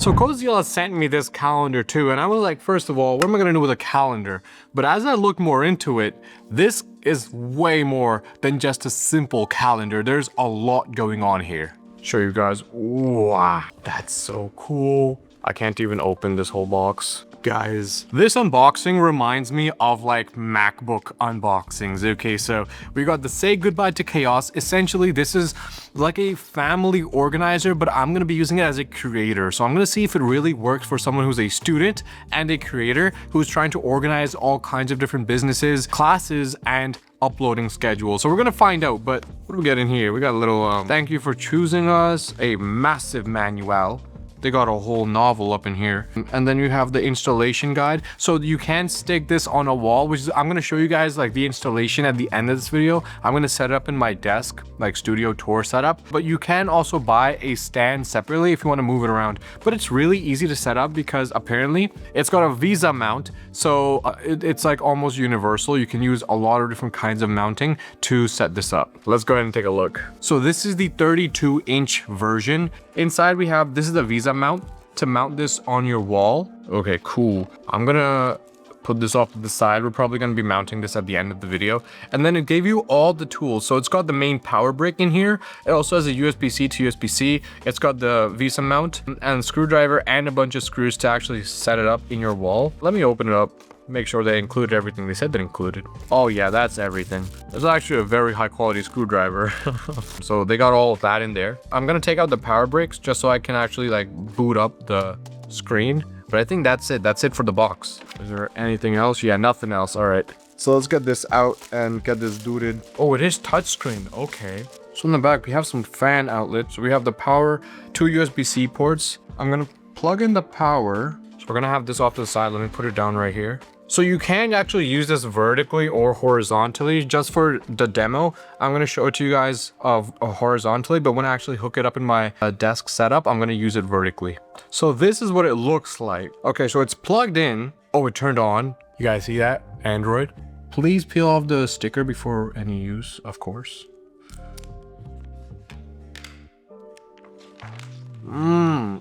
So COZYLA sent me this calendar too, and I was like, first of all, what am I gonna do with a calendar? But as I look more into it, this is way more than just a simple calendar. There's a lot going on here. Show you guys. Wow, that's so cool. I can't even open this whole box. Guys, this unboxing reminds me of like MacBook unboxings. Okay, so we got the Say Goodbye to Chaos. Essentially, this is like a family organizer, but I'm gonna be using it as a creator. So I'm gonna see if it really works for someone who's a student and a creator who's trying to organize all kinds of different businesses, classes, and uploading schedule. So we're gonna find out, but what do we get in here? We got a little thank you for choosing us, a massive manual. They got a whole novel up in here. And then you have the installation guide. So you can stick this on a wall, which is, I'm gonna show you guys like the installation at the end of this video. I'm gonna set it up in my desk, like studio tour setup. But you can also buy a stand separately if you wanna move it around. But it's really easy to set up because apparently it's got a Visa mount. So it's like almost universal. You can use a lot of different kinds of mounting to set this up. Let's go ahead and take a look. So this is the 32-inch version. Inside we have, this is the Visa mount to mount this on your wall. Okay, cool. I'm gonna put this off to the side. We're probably gonna be mounting this at the end of the video. And then it gave you all the tools. So it's got the main power brick in here. It also has a USB-C to USB-C. It's got the Visa mount and screwdriver and a bunch of screws to actually set it up in your wall. Let me open it up. Make sure they included everything they said they included. Oh yeah, that's everything. It's actually a very high quality screwdriver. So they got all of that in there. I'm gonna take out the power bricks just so I can actually like boot up the screen. But I think that's it. That's it for the box. Is there anything else? Yeah, nothing else. All right. So let's get this out and get this booted. Oh, it is touchscreen. Okay. So in the back, we have some fan outlets. So we have the power, 2 USB-C ports. I'm gonna plug in the power. So we're gonna have this off to the side. Let me put it down right here. So you can actually use this vertically or horizontally. Just for the demo, I'm going to show it to you guys horizontally, but when I actually hook it up in my desk setup, I'm going to use it vertically. So this is what it looks like. Okay, so it's plugged in. Oh, it turned on. You guys see that? Android. Please peel off the sticker before any use, of course.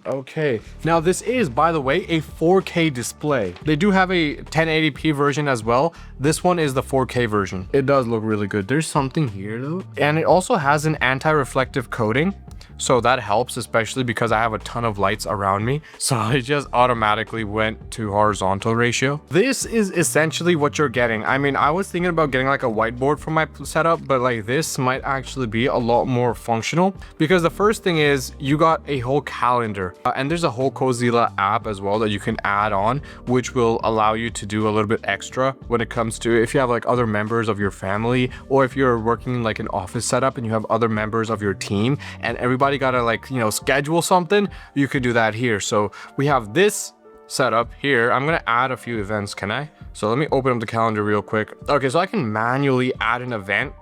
Okay. Now this is, by the way, a 4K display. They do have a 1080p version as well. This one is the 4K version. It does look really good. There's something here though. And it also has an anti-reflective coating. So that helps, especially because I have a ton of lights around me. So it just automatically went to horizontal ratio. This is essentially what you're getting. I mean, I was thinking about getting like a whiteboard for my setup, but like this might actually be a lot more functional because the first thing is you got a whole calendar and there's a whole COZYLA app as well that you can add on, which will allow you to do a little bit extra when it comes to if you have like other members of your family or if you're working in like an office setup and you have other members of your team and everybody gotta like, you know, schedule something, you could do that here. So we have this setup here. I'm gonna add a few events, can I? So let me open up the calendar real quick. Okay, so I can manually add an event.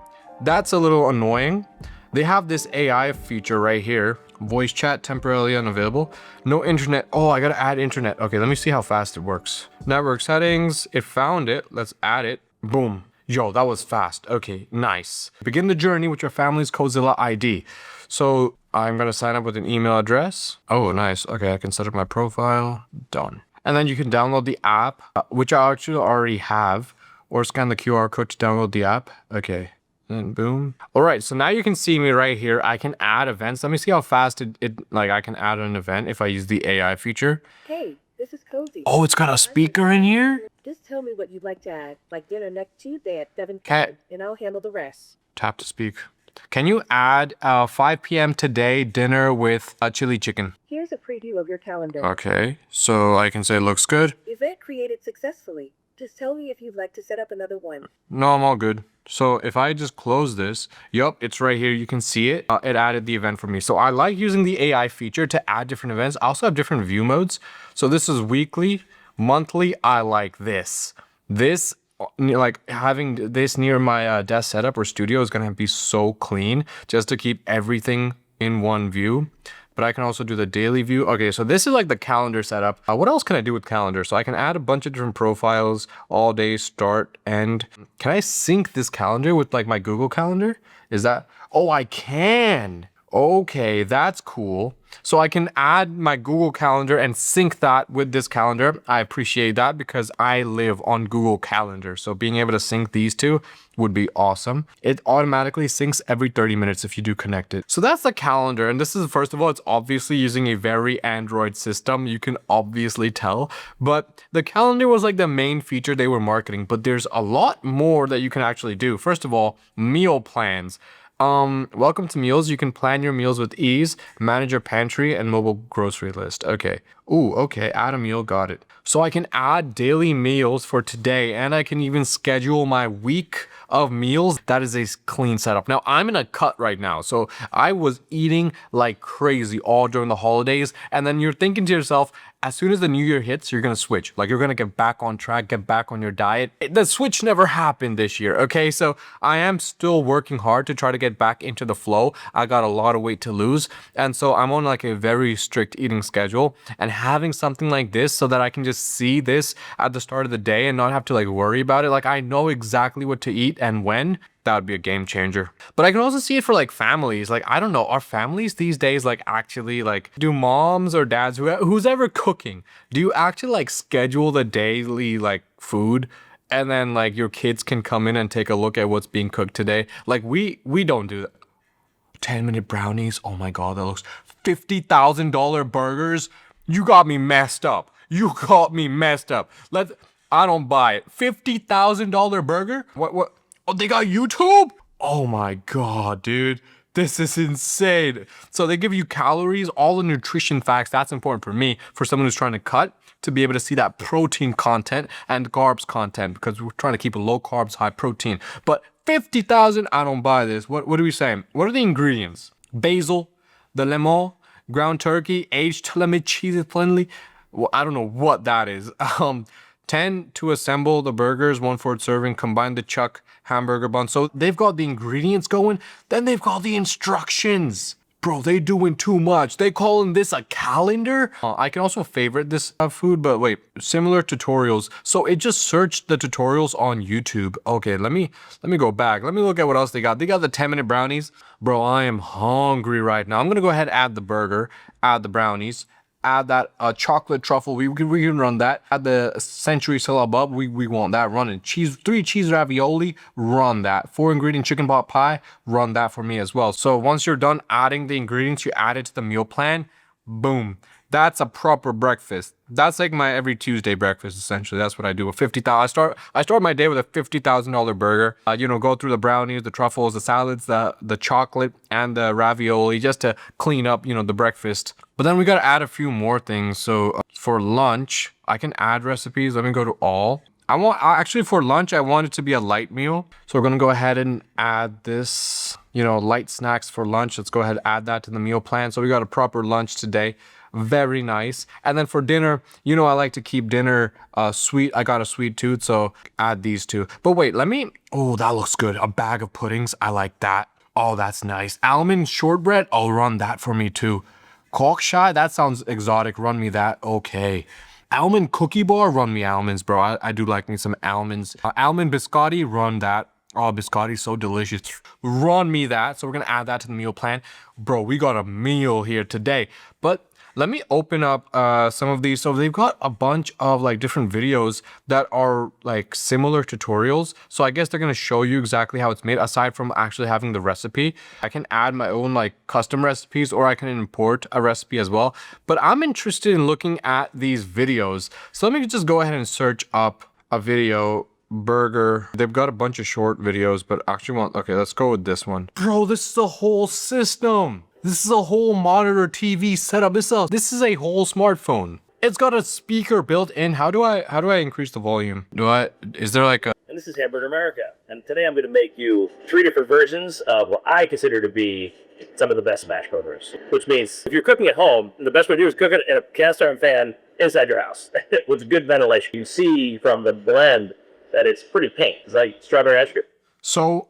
That's a little annoying. They have this AI feature right here. Voice chat temporarily unavailable. No internet. Oh, I gotta add internet. Okay, let me see how fast it works. Network settings. It found it. Let's add it. Boom. Yo, that was fast. Okay, nice. Begin the journey with your family's COZYLA ID. So I'm gonna sign up with an email address. Oh, nice. Okay, I can set up my profile. Done. And then you can download the app, which I actually already have, or scan the QR code to download the app. Okay. And boom. All right, so now you can see me right here. I can add events. Let me see how fast I can add an event if I use the AI feature. Hey, this is Cozy. Oh, it's got a speaker in here? Just tell me what you'd like to add, like dinner next Tuesday at 7 Cat. p.m., and I'll handle the rest. Tap to speak. Can you add 5 p.m. today dinner with chili chicken? Here's a preview of your calendar. Okay, so I can say looks good. Event created successfully. Just tell me if you'd like to set up another one. No, I'm all good. So if I just close this, yup, it's right here. You can see it. It added the event for me. So I like using the AI feature to add different events. I also have different view modes. So this is weekly, monthly. I like this. This, like having this near my desk setup or studio is going to be so clean just to keep everything in one view. But I can also do the daily view. Okay, so this is like the calendar setup. What else can I do with calendar? So I can add a bunch of different profiles, all day, start, end. Can I sync this calendar with like my Google Calendar? Is that, oh, I can. Okay, that's cool. So I can add my Google Calendar and sync that with this calendar. I appreciate that because I live on Google Calendar. So being able to sync these two would be awesome. It automatically syncs every 30 minutes if you do connect it. So that's the calendar. And this is, first of all, it's obviously using a very Android system. You can obviously tell, but the calendar was like the main feature they were marketing, but there's a lot more that you can actually do. First of all, meal plans. Welcome to meals. You can plan your meals with ease, manage your pantry and mobile grocery list. Okay. Ooh, okay. Add a meal. Got it. So I can add daily meals for today and I can even schedule my week of meals. That is a clean setup. Now I'm in a cut right now. So I was eating like crazy all during the holidays. And then you're thinking to yourself, as soon as the new year hits, you're going to switch. Like you're going to get back on track, get back on your diet. The switch never happened this year. Okay. So I am still working hard to try to get back into the flow. I got a lot of weight to lose. And so I'm on like a very strict eating schedule, and having something like this so that I can just see this at the start of the day and not have to like worry about it. Like I know exactly what to eat and when. That would be a game changer. But I can also see it for like families. Like, I don't know, are families these days like actually like, do moms or dads, who's ever cooking, do you actually like schedule the daily like food? And then like your kids can come in and take a look at what's being cooked today. Like we don't do that. 10-minute brownies. Oh my God, that looks $50,000 burgers. You got me messed up. You got me messed up. I don't buy it. $50,000 burger? What? Oh, they got YouTube? Oh my God, dude. This is insane. So they give you calories, all the nutrition facts. That's important for me, for someone who's trying to cut, to be able to see that protein content and carbs content, because we're trying to keep it low carbs, high protein. But 50,000, I don't buy this. What are we saying? What are the ingredients? Basil, the lemon, ground turkey, aged lemon cheese friendly. Well, I don't know what that is. 10 to assemble the burgers, 1/4 serving, combine the chuck hamburger bun. So they've got the ingredients going, then they've got the instructions. Bro, they doing too much. They calling this a calendar? I can also favorite this food, but wait, similar tutorials. So it just searched the tutorials on YouTube. Okay, let me go back. Let me look at what else they got. They got the 10-minute brownies. Bro, I am hungry right now. I'm gonna go ahead and add the burger, add the brownies, add that chocolate truffle. We can run that. Add the century syllabub. We want that running. 3 cheese ravioli. Run that. 4 ingredient chicken pot pie. Run that for me as well. So once you're done adding the ingredients, you add it to the meal plan. Boom. That's a proper breakfast. That's like my every Tuesday breakfast, essentially. That's what I do. I start my day with a $50,000 burger. Go through the brownies, the truffles, the salads, the chocolate, and the ravioli, just to clean up, the breakfast. But then we got to add a few more things. So for lunch, I can add recipes. Let me go to all. Actually for lunch, I want it to be a light meal. So we're going to go ahead and add this, light snacks for lunch. Let's go ahead and add that to the meal plan. So we got a proper lunch today. Very nice. And then for dinner, I like to keep dinner sweet. I got a sweet tooth, so add these two. But wait, oh, that looks good. A bag of puddings. I like that. Oh, that's nice. Almond shortbread. Oh, run that for me too. Cork shy. That sounds exotic. Run me that. Okay. Almond cookie bar. Run me almonds, bro. I do like me some almonds. Almond biscotti. Run that. Oh, biscotti's so delicious. Run me that. So we're going to add that to the meal plan. Bro, we got a meal here today. But let me open up some of these. So they've got a bunch of like different videos that are like similar tutorials. So I guess they're going to show you exactly how it's made, aside from actually having the recipe. I can add my own like custom recipes, or I can import a recipe as well. But I'm interested in looking at these videos. So let me just go ahead and search up a video. Burger. They've got a bunch of short videos, but okay, let's go with this one. Bro, this is a whole system. This is a whole monitor TV setup. This is a whole smartphone. It's got a speaker built in. How do I increase the volume? Is there like a... And this is Hamburger America. And today I'm going to make you 3 different versions of what I consider to be some of the best smash burgers. Which means if you're cooking at home, the best way to do is cook it in a cast iron fan inside your house with good ventilation. You see from the blend that it's pretty pink. It's like strawberry ice cream. So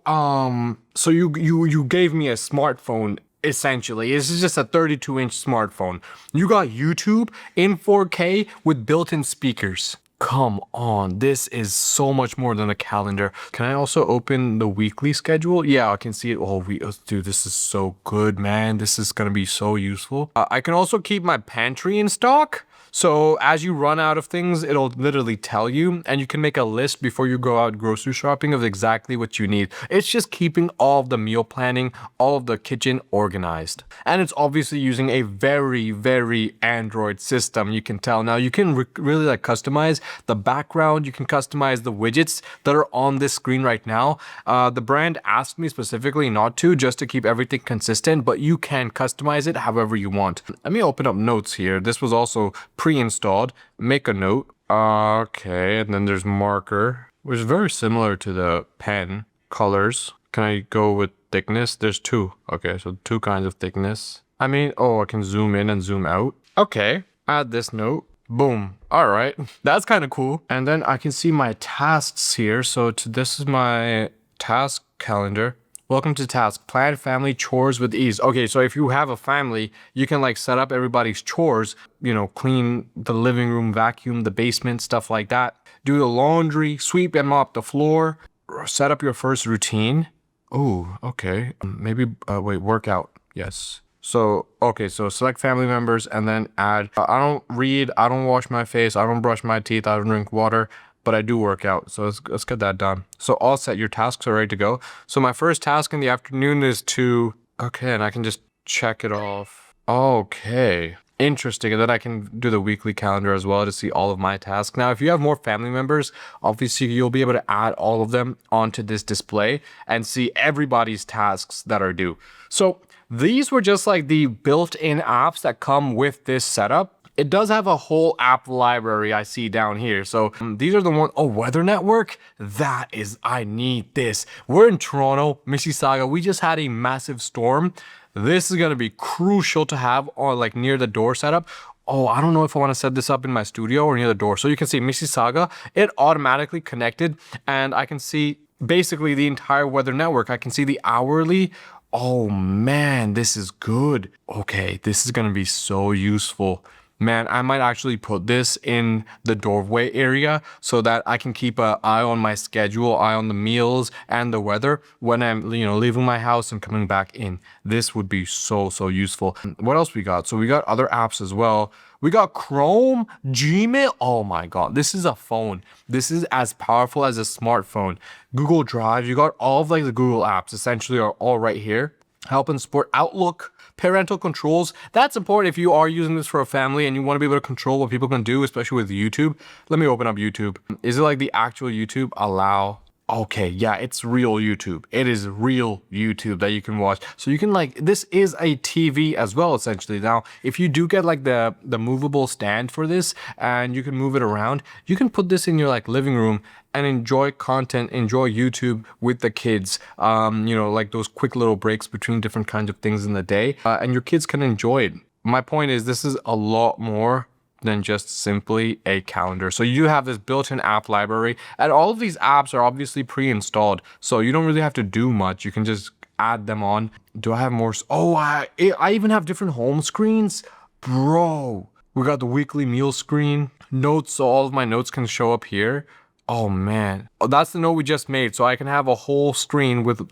you gave me a smartphone. Essentially, this is just a 32-inch smartphone. You got YouTube in 4K with built-in speakers. Come on, this is so much more than a calendar. Can I also open the weekly schedule? Yeah, I can see it. Oh, dude, this is so good, man. This is gonna be so useful. I can also keep my pantry in stock. So as you run out of things, it'll literally tell you, and you can make a list before you go out grocery shopping of exactly what you need. It's just keeping all of the meal planning, all of the kitchen organized. And it's obviously using a very, very Android system. You can tell now you can really like customize the background. You can customize the widgets that are on this screen right now. The brand asked me specifically not to, just to keep everything consistent, but you can customize it however you want. Let me open up notes here. This was also pre-installed. Make a note. Okay, and then there's marker, which is very similar to the pen. Colors. Can I go with thickness? There's two. Okay, so two kinds of thickness. I mean, oh, I can zoom in and zoom out. Okay, add this note. Boom. All right, that's kind of cool. And then I can see my tasks here. So this is my task calendar. Welcome to task. Plan family chores with ease. Okay, so if you have a family, you can like set up everybody's chores, you know, clean the living room, vacuum the basement, stuff like that. Do the laundry, sweep and mop the floor, set up your first routine. Oh, okay. Maybe, wait, workout. Yes. So, okay, so select family members and then add, I don't read, I don't wash my face, I don't brush my teeth, I don't drink water, but I do work out. So let's get that done. So all set, your tasks are ready to go. So my first task in the afternoon is to, okay, and I can just check it off. Okay, interesting. And then I can do the weekly calendar as well to see all of my tasks. Now, if you have more family members, obviously you'll be able to add all of them onto this display and see everybody's tasks that are due. So these were just like the built-in apps that come with this setup. It does have a whole app library I see down here. So these are the ones, oh, Weather Network. That is, I need this. We're in Toronto, Mississauga. We just had a massive storm. This is gonna be crucial to have on like near the door setup. Oh, I don't know if I wanna set this up in my studio or near the door. So you can see Mississauga, it automatically connected and I can see basically the entire Weather Network. I can see the hourly. Oh man, this is good. Okay, this is gonna be so useful. Man, I might actually put this in the doorway area so that I can keep an eye on my schedule, eye on the meals and the weather when I'm, you know, leaving my house and coming back in. This would be so useful. What else we got? So we got other apps as well. We got Chrome, Gmail. Oh my God, this is a phone. This is as powerful as a smartphone. Google Drive, you got all of like the Google apps essentially are all right here. Help and support, Outlook, parental controls. That's important if you are using this for a family and you want to be able to control what people can do, especially with YouTube. Let me open up YouTube. Is it like the actual YouTube? Allow. Okay, yeah, it's real YouTube. It is real YouTube that you can watch. So you can like, this is a TV as well, essentially. Now, if you do get like the movable stand for this and you can move it around, you can put this in your like living room and enjoy content, enjoy YouTube with the kids. You know, like those quick little breaks between different kinds of things in the day. And your kids can enjoy it. My point is this is a lot more than just simply a calendar. So you do have this built-in app library and all of these apps are obviously pre-installed. So you don't really have to do much. You can just add them on. Do I have more? Oh, I even have different home screens. Bro, we got the weekly meal screen, notes. So all of my notes can show up here. Oh man, oh, that's the note we just made. So I can have a whole screen with,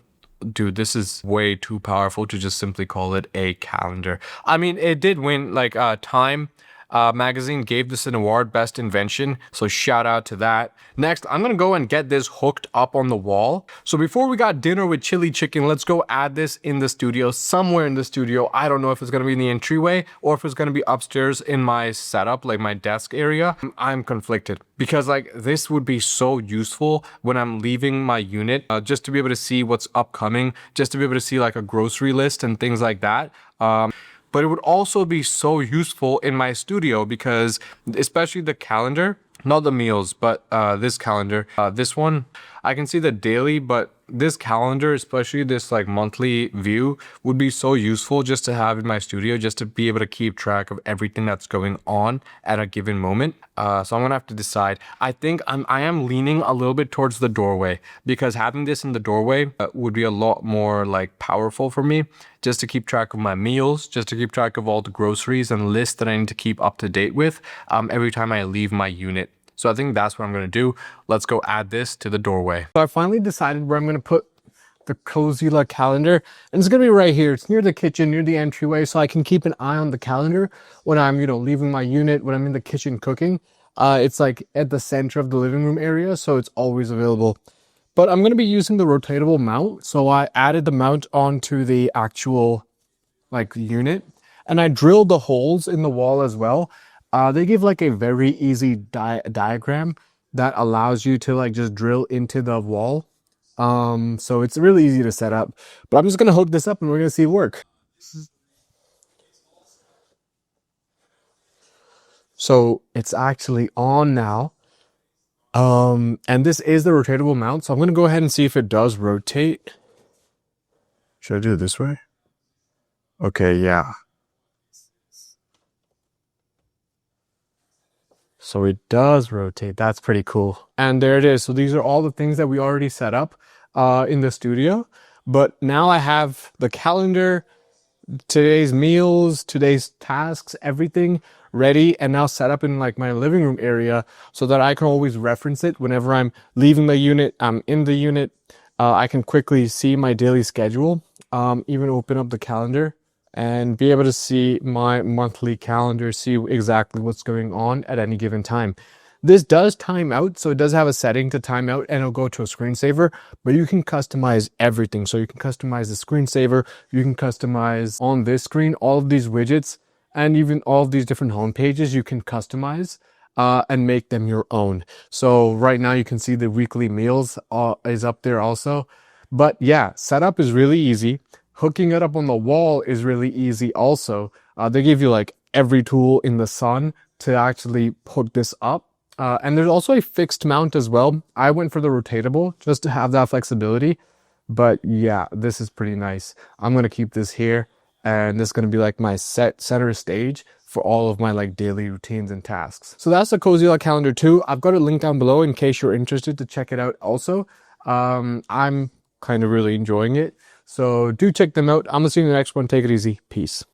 dude, this is way too powerful to just simply call it a calendar. I mean, it did win like Time magazine gave this an award, best invention, so shout out to that. Next, I'm gonna go and get this hooked up on the wall. So before we got dinner with chili chicken, let's go add this in the studio, somewhere in the studio. I don't know if it's gonna be in the entryway or if it's gonna be upstairs in my setup, like my desk area. I'm conflicted because like this would be so useful when I'm leaving my unit, just to be able to see what's upcoming, just to be able to see like a grocery list and things like that. But it would also be so useful in my studio because especially the calendar, not the meals, but this calendar, this one, I can see the daily, but this calendar, especially this like monthly view, would be so useful just to have in my studio, just to be able to keep track of everything that's going on at a given moment. So I'm gonna have to decide. I think I am leaning a little bit towards the doorway because having this in the doorway would be a lot more like powerful for me, just to keep track of my meals, just to keep track of all the groceries and lists that I need to keep up to date with every time I leave my unit. So I think that's what I'm gonna do. Let's go add this to the doorway. So I finally decided where I'm gonna put the COZYLA calendar, and it's gonna be right here. It's near the kitchen, near the entryway, so I can keep an eye on the calendar when I'm, you know, leaving my unit, when I'm in the kitchen cooking. It's like at the center of the living room area, so it's always available. But I'm gonna be using the rotatable mount, so I added the mount onto the actual like unit, and I drilled the holes in the wall as well. They give like a very easy diagram that allows you to like just drill into the wall. So it's really easy to set up, but I'm just gonna hook this up and we're gonna see it work. So it's actually on now. And this is the rotatable mount. So I'm gonna go ahead and see if it does rotate. Should I do it this way? Okay, yeah. So it does rotate. That's pretty cool. And there it is. So these are all the things that we already set up in the studio. But now I have the calendar, today's meals, today's tasks, everything ready and now set up in like my living room area so that I can always reference it whenever I'm leaving the unit, I'm in the unit. I can quickly see my daily schedule, even open up the calendar and be able to see my monthly calendar, see exactly what's going on at any given time. This does time out, so it does have a setting to time out and it'll go to a screensaver, but you can customize everything. So you can customize the screensaver, you can customize on this screen, all of these widgets, and even all of these different home pages you can customize and make them your own. So right now you can see the weekly meals is up there also. But yeah, setup is really easy. Hooking it up on the wall is really easy also. They give you like every tool in the sun to actually hook this up. And there's also a fixed mount as well. I went for the rotatable just to have that flexibility. But yeah, this is pretty nice. I'm going to keep this here. And this is going to be like my center stage for all of my like daily routines and tasks. So that's the COZYLA Calendar 2. I've got a link down below in case you're interested to check it out also. I'm kind of really enjoying it. So do check them out. I'm gonna see you in the next one. Take it easy. Peace.